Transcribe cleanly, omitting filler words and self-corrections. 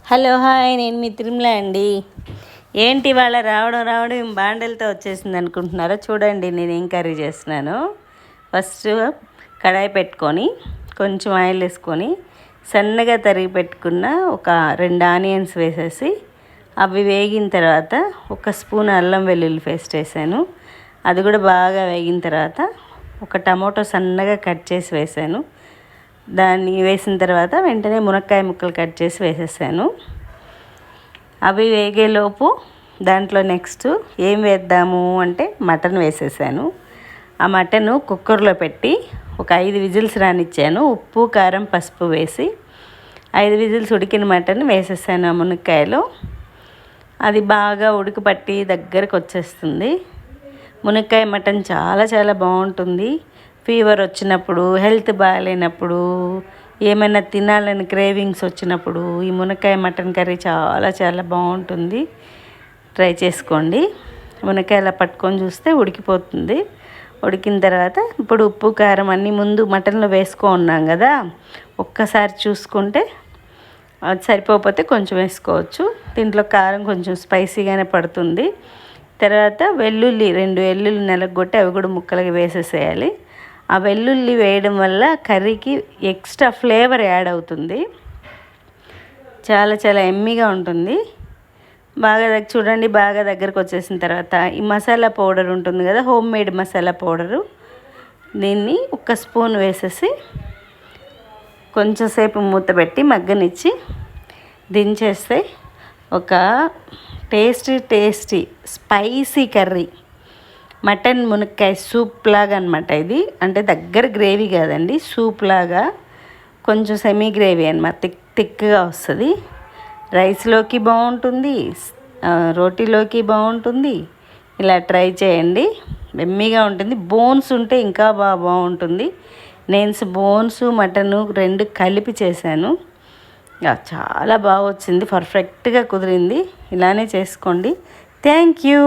Hello hi, నేను మీ తిరుమల అండి. ఏంటి ఇవాళ రావడం బాండలతో వచ్చేసింది అనుకుంటున్నారా? చూడండి నేను ఏం కర్రీ చేస్తున్నాను. ఫస్ట్ కడాయి పెట్టుకొని కొంచెం ఆయిల్ వేసుకొని సన్నగా తరిగి పెట్టుకున్న ఒక 2 ఆనియన్స్ వేసేసి అవి వేగిన తర్వాత ఒక స్పూన్ అల్లం వెల్లుల్లి పేస్ట్ వేసాను. అది కూడా బాగా వేగిన తర్వాత ఒక టమాటో సన్నగా కట్ చేసి వేసాను. దాన్ని వేసిన తర్వాత వెంటనే మునక్కాయ ముక్కలు కట్ చేసి వేసేసాను. అవి వేగేలోపు దాంట్లో నెక్స్ట్ ఏం వేద్దాము అంటే మటన్ వేసేసాను. ఆ మటను కుక్కర్లో పెట్టి ఒక 5 విజిల్స్ రానిచ్చాను. ఉప్పు కారం పసుపు వేసి 5 విజిల్స్ ఉడికిన మటన్ వేసేసాను ఆ మునక్కాయలో. అది బాగా ఉడకపట్టి దగ్గరకు వచ్చేస్తుంది. మునక్కాయ మటన్ చాలా చాలా బాగుంటుంది. ఫీవర్ వచ్చినప్పుడు, హెల్త్ బాగాలేనప్పుడు, ఏమైనా తినాలని క్రేవింగ్స్ వచ్చినప్పుడు ఈ మునక్కాయ మటన్ కర్రీ చాలా చాలా బాగుంటుంది. ట్రై చేసుకోండి. మునక్కాయ అలా పట్టుకొని చూస్తే ఉడికిపోతుంది. ఉడికిన తర్వాత ఇప్పుడు ఉప్పు కారం అన్నీ ముందు మటన్లో ఉన్నాం కదా, ఒక్కసారి చూసుకుంటే అది సరిపోతే కొంచెం వేసుకోవచ్చు. దీంట్లో కారం కొంచెం స్పైసీగానే పడుతుంది. తర్వాత 2 వెల్లుల్లి నలగొట్టి అవి కూడా ముక్కలుగా వేసేసేయాలి. ఆ వెల్లుల్లి వేయడం వల్ల కర్రీకి ఎక్స్ట్రా ఫ్లేవర్ యాడ్ అవుతుంది. చాలా చాలా ఎమ్మీగా ఉంటుంది. చూడండి బాగా దగ్గరకు వచ్చేసిన తర్వాత ఈ మసాలా పౌడర్ ఉంటుంది కదా, హోమ్ మేడ్ మసాలా పౌడరు, దీన్ని ఒక స్పూన్ వేసేసి కొంచెంసేపు మూత పెట్టి మగ్గనిచ్చి దించేస్తే ఒక టేస్టీ స్పైసీ కర్రీ, మటన్ మునక్కాయ సూప్ లాగా అనమాట. ఇది అంటే దగ్గర గ్రేవీ కాదండి, సూప్ లాగా కొంచెం సెమీ గ్రేవీ అనమాట. థిక్గా వస్తుంది. రైస్లోకి బాగుంటుంది, రోటీలోకి బాగుంటుంది. ఇలా ట్రై చేయండి, ఎమ్మీగా ఉంటుంది. బోన్స్ ఉంటే ఇంకా బాగుంటుంది. నేను బోన్స్ మటను 2 కలిపి చేశాను. చాలా బాగా వచ్చింది, పర్ఫెక్ట్గా కుదిరింది. ఇలానే చేసుకోండి. Thank you.